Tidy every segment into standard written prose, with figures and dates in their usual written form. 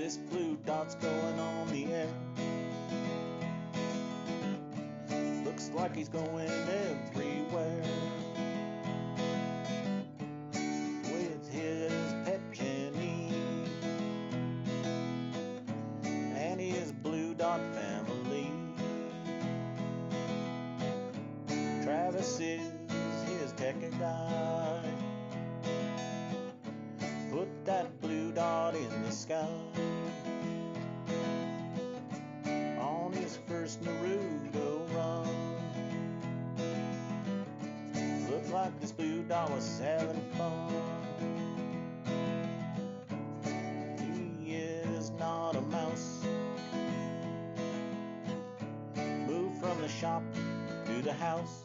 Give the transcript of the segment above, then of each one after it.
This blue dot's going on the air. Looks like he's going everywhere. With his pet Jenny and his blue dot family. Travis is his tech guy. Put that blue dot in the sky. On his first Naruto run. Looked like this blue dot was having fun. He is not a mouse. Moved from the shop to the house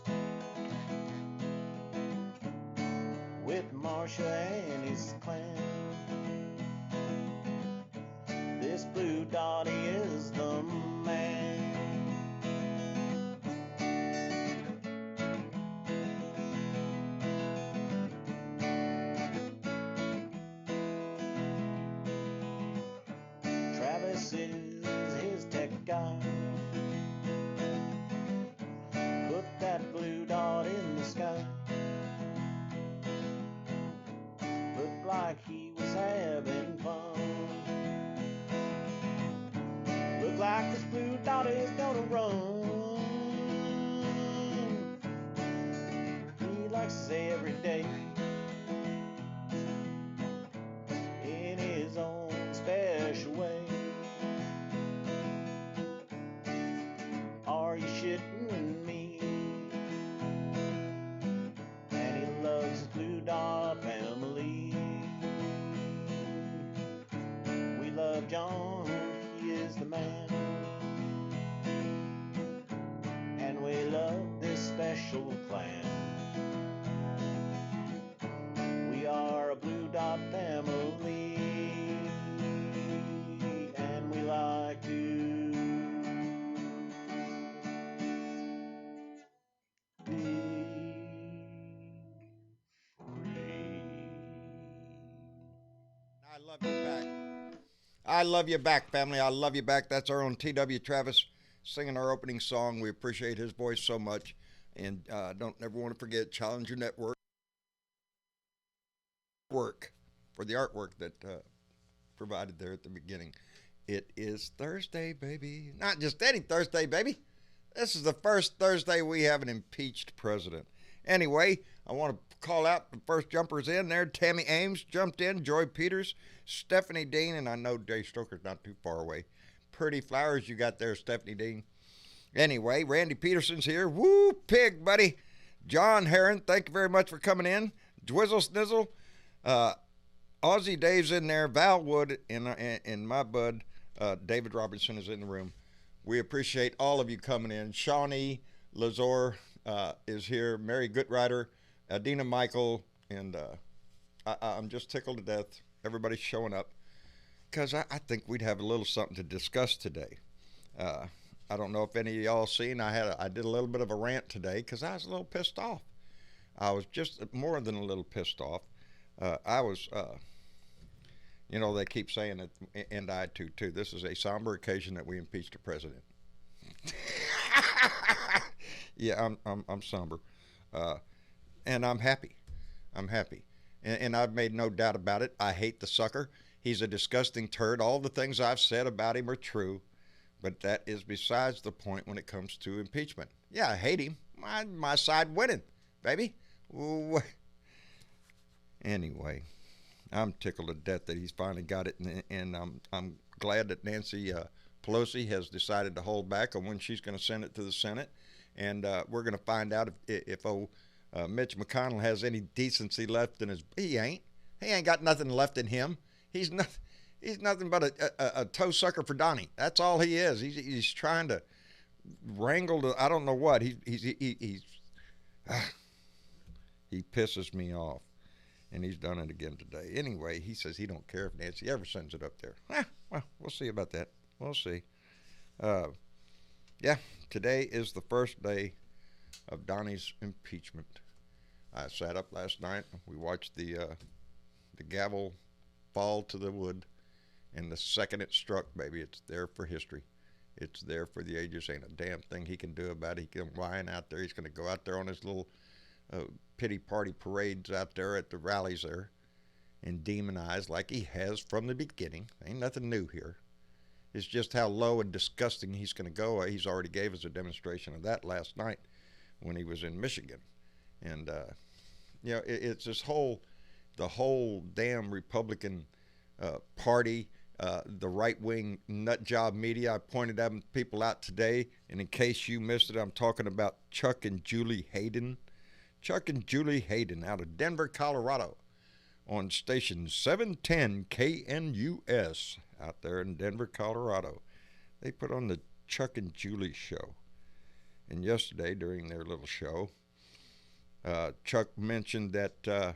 with Marsha and his clan. This blue dotty is the man. Travis is his tech guy. Put that blue dot in the sky. Looked like he was having fun. Looked like this blue dot is gonna run. He likes to say every day in his own special way. Are you shitting me? And he loves his blue dot family. We love John, he is the man. And we love this special clan. We are a blue dot family. And we like to be free. I love you back. I love you back, family. I love you back. That's our own T.W. Travis singing our opening song. We appreciate his voice so much. And don't never want to forget Challenger Network work for the artwork that provided there at the beginning. It is Thursday, baby. Not just any Thursday, baby. This is the first Thursday we have an impeached president. Anyway, I want to call out the first jumpers in there. Tammy Ames jumped in, Joy Peters, Stephanie Dean, and I know Dave Stoker's not too far away. Pretty flowers you got there, Stephanie Dean. Anyway, Randy Peterson's here. Woo, pig, buddy. John Heron, thank you very much for coming in. Dwizzle Snizzle. Aussie Dave's in there. Val Wood and my bud, David Robertson is in the room. We appreciate all of you coming in. Shawnee Lazor is here. Mary Goodrider, Adina Michael, and I'm just tickled to death. Everybody's showing up because I think we'd have a little something to discuss today. I don't know if any of y'all seen. I did a little bit of a rant today because I was a little pissed off. I was just more than a little pissed off. I was, they keep saying it, and I too. This is a somber occasion that we impeached a president. Yeah, I'm somber, and I'm happy. I'm happy, and I've made no doubt about it. I hate the sucker. He's a disgusting turd. All the things I've said about him are true, but that is besides the point when it comes to impeachment. Yeah, I hate him. My side winning, baby. Ooh. Anyway, I'm tickled to death that he's finally got it, and I'm glad that Nancy Pelosi has decided to hold back on when she's going to send it to the Senate, and we're going to find out if Mitch McConnell has any decency left in his. He ain't got nothing left in him. He's nothing but a toe sucker for Donnie. That's all he is. He's trying to wrangle. I don't know what he pisses me off. And he's done it again today. Anyway, he says he don't care if Nancy ever sends it up there. Well, we'll see about that. We'll see. Yeah, today is the first day of Donnie's impeachment. I sat up last night. We watched the gavel fall to the wood, And the second it struck, baby, it's there for history. It's there for the ages. Ain't a damn thing he can do about it. He can whine out there. He's going to go out there on his little pity party parades out there at the rallies there and demonize like he has from the beginning. Ain't nothing new here. It's just how low and disgusting he's going to go. He's already gave us a demonstration of that last night when he was in Michigan. And, it's the whole damn Republican party, the right-wing nut job media. I pointed them people out today, and in case you missed it, I'm talking about Chuck and Julie Hayden. Chuck and Julie Hayden out of Denver, Colorado, on station 710 KNUS out there in Denver, Colorado. They put on the Chuck and Julie show. And yesterday, during their little show, Chuck mentioned that,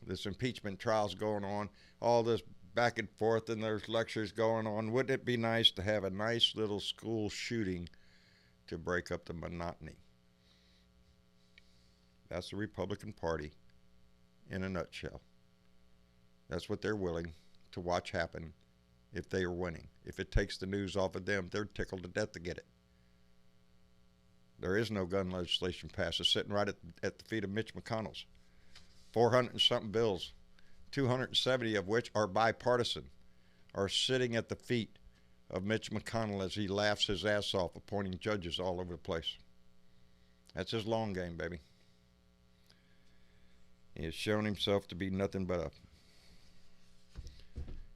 this impeachment trial's going on, all this back and forth, and there's lectures going on. Wouldn't it be nice to have a nice little school shooting to break up the monotony? That's the Republican Party in a nutshell. That's what they're willing to watch happen if they are winning. If it takes the news off of them, they're tickled to death to get it. There is no gun legislation passed. It's sitting right at the feet of Mitch McConnell's. 400 and something bills, 270 of which are bipartisan, are sitting at the feet of Mitch McConnell as he laughs his ass off appointing judges all over the place. That's his long game, baby. He has shown himself to be nothing but a...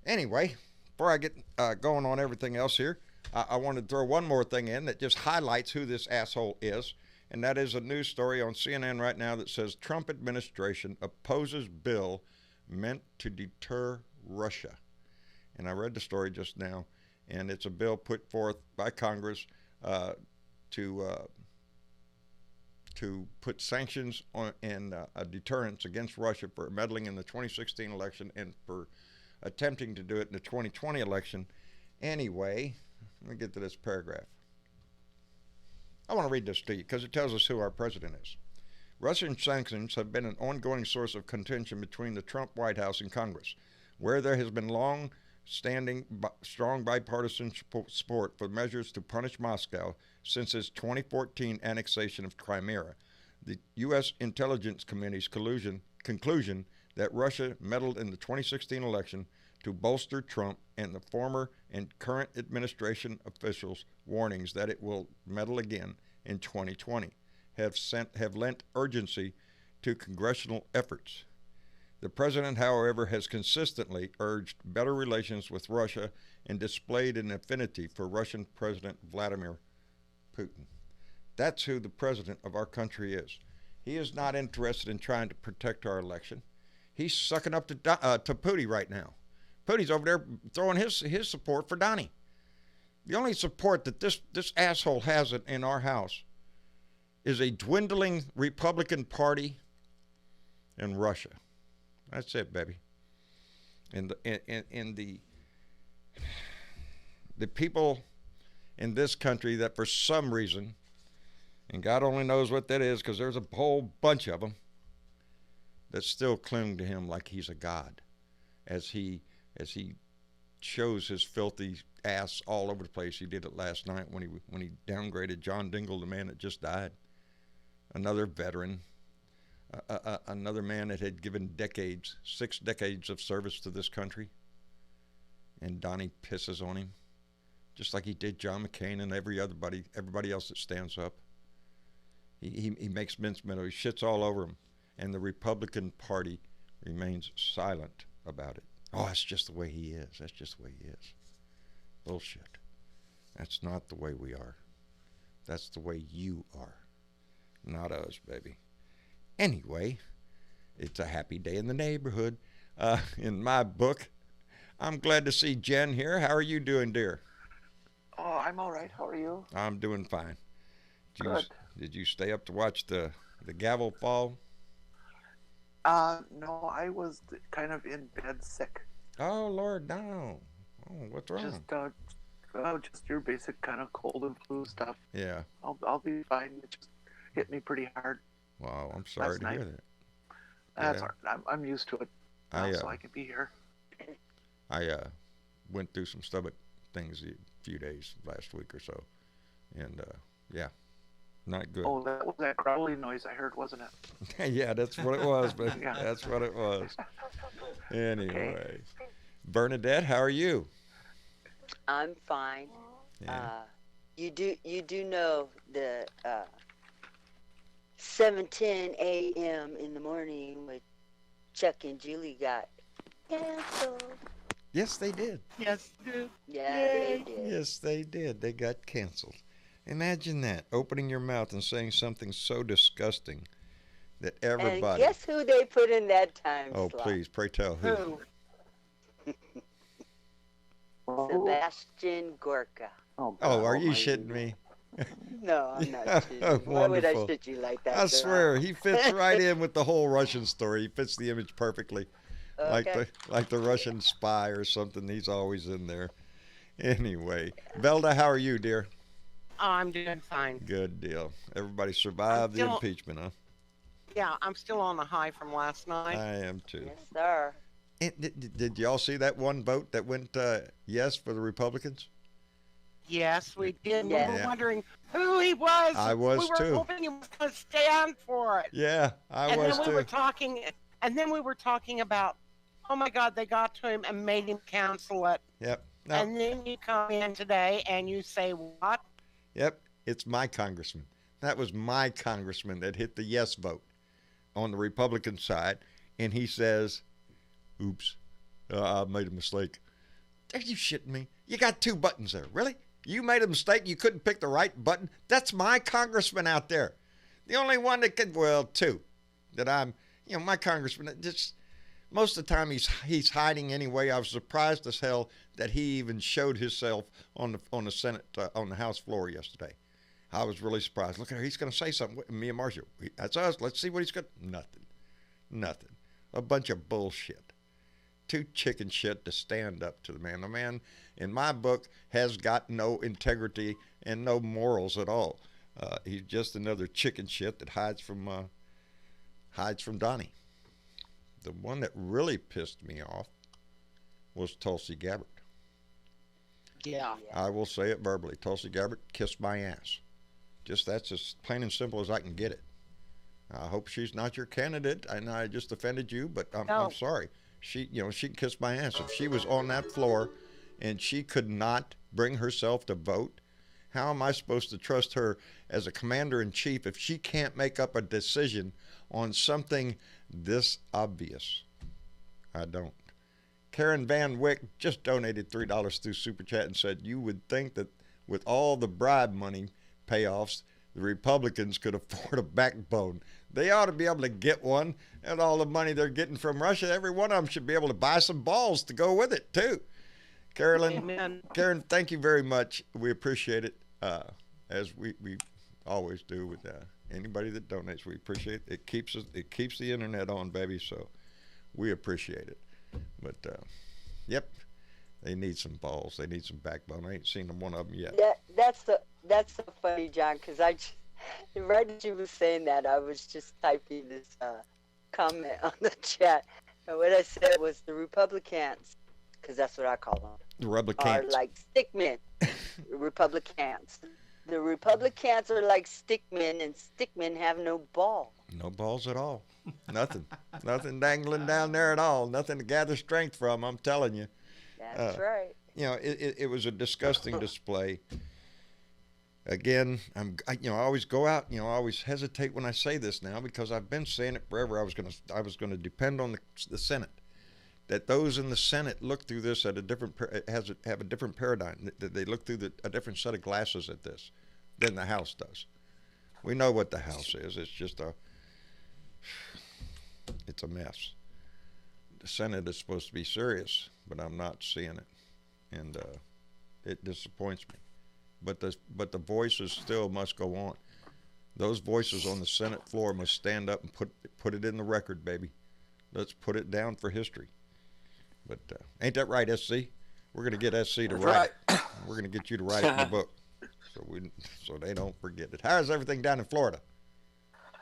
Anyway, before I get going on everything else here, I want to throw one more thing in that just highlights who this asshole is, and that is a news story on CNN right now that says Trump administration opposes bill meant to deter Russia. And I read the story just now, and it's a bill put forth by Congress to put sanctions on and a deterrence against Russia for meddling in the 2016 election and for attempting to do it in the 2020 election. Anyway, let me get to this paragraph. I want to read this to you because it tells us who our president is. Russian sanctions have been an ongoing source of contention between the Trump White House and Congress, where there has been long-standing, strong bipartisan support for measures to punish Moscow since its 2014 annexation of Crimea. The U.S. Intelligence Committee's conclusion that Russia meddled in the 2016 election to bolster Trump and the former and current administration officials' warnings that it will meddle again in 2020 have lent urgency to congressional efforts. The president, however, has consistently urged better relations with Russia and displayed an affinity for Russian President Vladimir Putin. That's who the president of our country is. He is not interested in trying to protect our election. He's sucking up to Putin right now. Putin's over there throwing his support for Donnie. The only support that this asshole has in our house is a dwindling Republican Party in Russia. That's it, baby. And the people in this country that for some reason, and God only knows what that is because there's a whole bunch of them that still cling to him like he's a god, as he shows his filthy ass all over the place. He did it last night when he downgraded John Dingell, the man that just died, another veteran, another man that had given 6 decades of service to this country, and Donnie pisses on him, just like he did John McCain and everybody else that stands up. He makes mincemeat. He shits all over him, and the Republican Party remains silent about it. Oh, that's just the way he is. That's just the way he is. Bullshit. That's not the way we are. That's the way you are. Not us, baby. Anyway, it's a happy day in the neighborhood. In my book, I'm glad to see Jen here. How are you doing, dear? Oh, I'm all right. How are you? I'm doing fine. Good. Did you stay up to watch the gavel fall? No, I was kind of in bed sick. Oh, Lord, no. Oh, what's wrong? Just your basic kind of cold and flu stuff. Yeah. I'll be fine. It just hit me pretty hard. Wow, I'm sorry to hear that. That's all right. I'm used to it now, so I can be here. I went through some stomach things a few days last week or so, and yeah, not good. Oh, that was that growling noise I heard, wasn't it? Yeah, that's what it was, but Yeah. that's what it was. Okay. Anyway, Bernadette, how are you? I'm fine. Yeah. You do know the 7:10 a.m. in the morning with Chuck and Julie got canceled. Yes, they did. Yes, dude. Yeah, they did. Yes, they did. They got canceled. Imagine that, opening your mouth and saying something so disgusting that And everybody. guess who they put in that time Oh, slot? please, pray tell who. Who? Oh, Sebastian Gorka. God Oh, are you almighty. shitting me? No, I'm not Yeah, shitting. Why would I wonderful. shit you like that? I sir? swear, he fits right in with the whole Russian story. He fits the image perfectly, Okay. like the Russian spy or something. He's always in there. Anyway, Velda, how are you, dear? Oh, I'm doing fine. Good deal. Everybody survived the still- impeachment, huh? Yeah, I'm still on the high from last night. I am too. Yes, sir. Did y'all see that one vote that went yes for the Republicans? Yes, we did. Yeah. We were wondering who he was. I was we were too. hoping he was going to stand for it. Yeah, I and was then we too. were talking, and then we were talking about, oh my God, they got to him and made him cancel it. Yep. No. And then you come in today and you say what? Yep. It's my congressman. That was my congressman that hit the yes vote on the Republican side, and he says, "Oops, I made a mistake." Are you shitting me? You got two buttons there, really? You made a mistake. You couldn't pick the right button. That's my congressman out there. The only one that could, well, two that my congressman. Just most of the time he's hiding anyway. I was surprised as hell that he even showed himself on the Senate on the House floor yesterday. I was really surprised. Look at her. He's going to say something. Me and Marcia. That's us. Let's see what he's got. Nothing. A bunch of bullshit. Too chicken shit to stand up to the man. The man, in my book, has got no integrity and no morals at all. He's just another chicken shit that hides from Donnie. The one that really pissed me off was Tulsi Gabbard. Yeah. I will say it verbally. Tulsi Gabbard kissed my ass. That's as plain and simple as I can get it. I hope she's not your candidate, and I just offended you, but I'm No. sorry. She kissed my ass. If she was on that floor and she could not bring herself to vote, how am I supposed to trust her as a commander-in-chief if she can't make up a decision on something this obvious? I don't. Karen Van Wyck just donated $3 through Super Chat and said, you would think that with all the bribe money payoffs, the Republicans could afford a backbone. They ought to be able to get one, and all the money they're getting from Russia, every one of them should be able to buy some balls to go with it, too. Amen. Karen, thank you very much. We appreciate it, as we always do with anybody that donates. We appreciate it. It keeps the internet on, baby, so we appreciate it. But, yep, they need some balls. They need some backbone. I ain't seen one of them yet. That's so funny, John, because right as you were saying that, I was just typing this comment on the chat. And what I said was the Republicans, because that's what I call them, The are Republicans. like stickmen. Republicans. The Republicans are like stickmen, and stickmen have no ball. No balls at all. Nothing. Nothing dangling down there at all. Nothing to gather strength from, I'm telling you. That's right. It was a disgusting display. Again, I always go out. I always hesitate when I say this now because I've been saying it forever. I was gonna depend on the Senate, that those in the Senate look through this at a different have a different paradigm. That they look through a different set of glasses at this than the House does. We know what the House is. It's just it's a mess. The Senate is supposed to be serious, but I'm not seeing it, and it disappoints me. But the voices still must go on. Those voices on the Senate floor must stand up and put it in the record, baby. Let's put it down for history. But ain't that right, SC? We're gonna get SC to write it. We're gonna get you to write it in the book, so they don't forget it. How's everything down in Florida?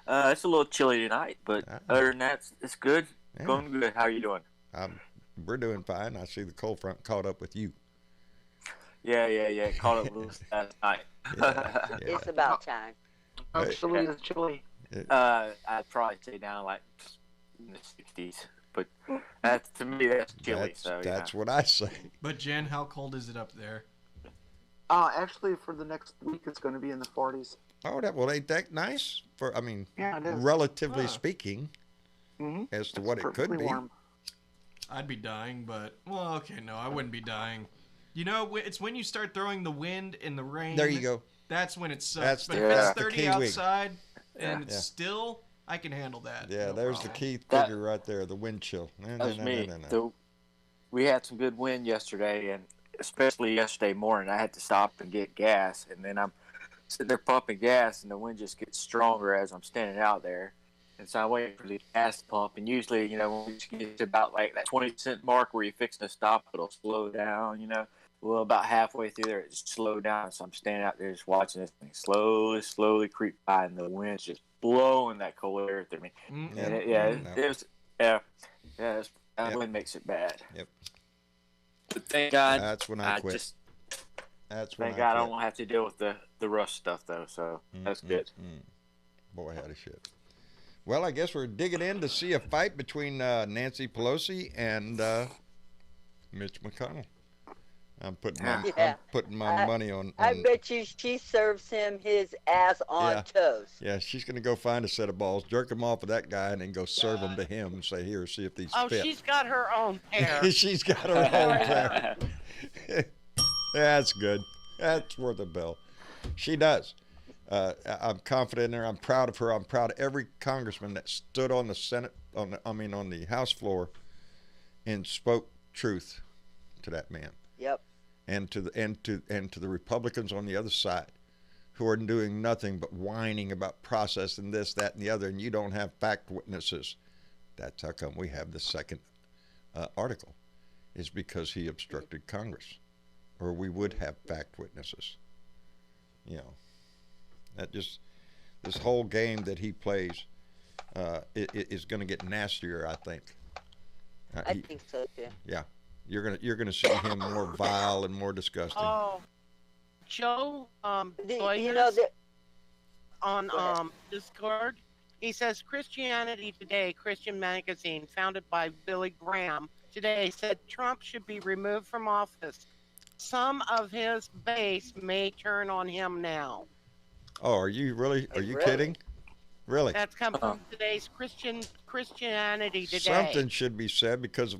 It's a little chilly tonight, but other than that, it's good. Yeah. Going good. How are you doing? We're doing fine. I see the cold front caught up with you. Yeah. Caught up with us last night. Yeah. It's about time. Hey, Chilly is chilly. I'd probably say down like in the 60s, but that's to me that's chilly. That's what I say. But Jen, how cold is it up there? Actually, for the next week, it's going to be in the 40s. Oh, ain't that nice? I mean, Yeah, it is. relatively speaking, Mm-hmm. as to what it could Perfectly be. warm. I'd be dying, but well, okay, no, I wouldn't be dying. You know, it's when you start throwing the wind and the rain. There you go. That's when it sucks. That's But the- if that's it's the 30 Kiwi. outside and it's Yeah. still, I can handle that. Yeah, no there's problem. the key That- figure right there, the wind chill. That was me. We had some good wind yesterday, and especially yesterday morning, I had to stop and get gas, and then I'm sitting there pumping gas, and the wind just gets stronger as I'm standing out there. And so I'm waiting for the gas to pump, and usually, when we get to about like that 20-cent mark where you're fixing to stop, it'll slow down, Well, about halfway through there, it just slowed down, so I'm standing out there just watching this thing slowly creep by, and the wind's just blowing that cold air through me. Mm-hmm. And that wind makes it bad. Yep. But thank God, That's when I quit. That's when thank God I quit. don't have to deal with the rust stuff though, so that's good. Boy, had a shit. Well, I guess we're digging in to see a fight between Nancy Pelosi and Mitch McConnell. I'm putting my money on. I bet you she serves him his ass on toast. Yeah, she's going to go find a set of balls, jerk them off of that guy, and then go serve them to him and say, here, see if these fit. She's got her own pair. She's got her own pair. That's good. That's worth a bell. She does. I'm confident in her. I'm proud of her. I'm proud of every congressman that stood on the Senate, on the House floor, and spoke truth to that man. Yep. And to the Republicans on the other side, who are doing nothing but whining about process and this, that, and the other, and you don't have fact witnesses. That's how come we have the second article, is because he obstructed Congress, or we would have fact witnesses. This whole game that he plays is going to get nastier, I think. I think so too. Yeah. You're gonna see him more vile and more disgusting. Oh, Joe, on Discord, he says Christianity Today, Christian magazine founded by Billy Graham, today said Trump should be removed from office. Some of his base may turn on him now. Oh, are you really? Are you kidding? Really? That's come from today's Christianity Today. Something should be said, because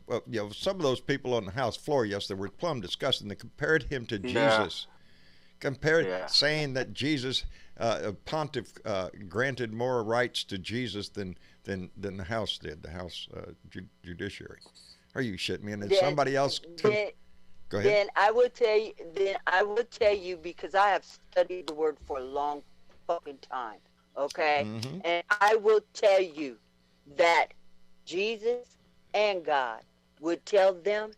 some of those people on the House floor yesterday were plumb disgusting. They compared him to Jesus, saying that Jesus, pontiff, granted more rights to Jesus than the House did, the House judiciary. Are you shitting me? And then somebody else. Go ahead. Then I would tell you because I have studied the word for a long fucking time. Okay? Mm-hmm. And I will tell you that Jesus and God would tell them,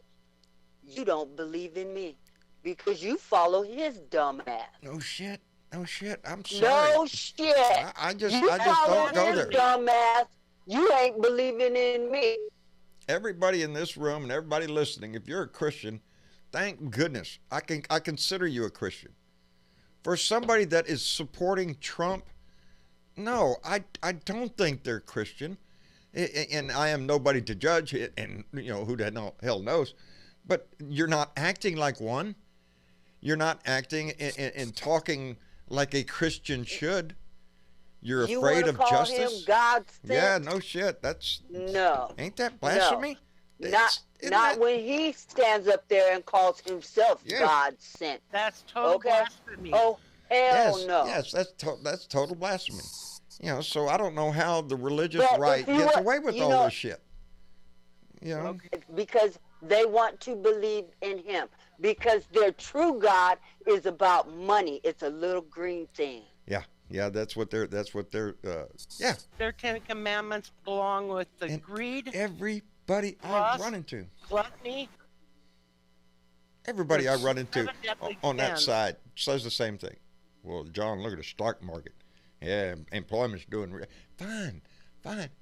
you don't believe in me because you follow his dumb ass. No shit. I'm sorry. No shit. I just you don't go his there. Dumb ass. You ain't believing in me. Everybody in this room and everybody listening, if you're a Christian, thank goodness I consider you a Christian. For somebody that is supporting Trump, no, I don't think they're Christian, and I am nobody to judge it, and who the hell knows, but you're not acting like one. You're not acting and talking like a Christian should. You're afraid of justice. Him God's sent? Yeah, no shit. Ain't that blasphemy? No. Not when he stands up there and calls himself God sent. That's total blasphemy. Oh, hell no. Yes, that's total blasphemy. So I don't know how the religious right gets away with all this shit. Because they want to believe in him. Because their true God is about money. It's a little green thing. Yeah, that's what they're. Their 10 Commandments belong with the greed. Everybody I run into. Gluttony. Everybody I run into on that side says the same thing. Well, John, look at the stock market. Yeah, employment's doing fine.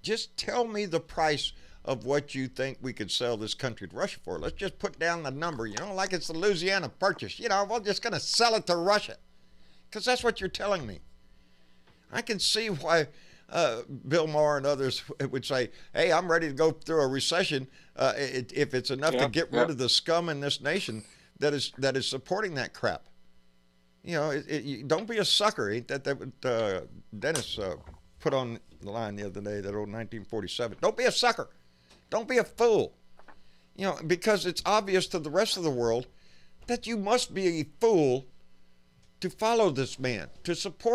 Just tell me the price of what you think we could sell this country to Russia for. Let's just put down the number, like it's the Louisiana Purchase. We're just going to sell it to Russia. Because that's what you're telling me. I can see why Bill Maher and others would say, hey, I'm ready to go through a recession if it's enough to get rid of the scum in this nation that is supporting that crap. Don't be a sucker. Ain't that Dennis put on the line the other day, that old 1947. Don't be a sucker. Don't be a fool. Because it's obvious to the rest of the world that you must be a fool to follow this man, to support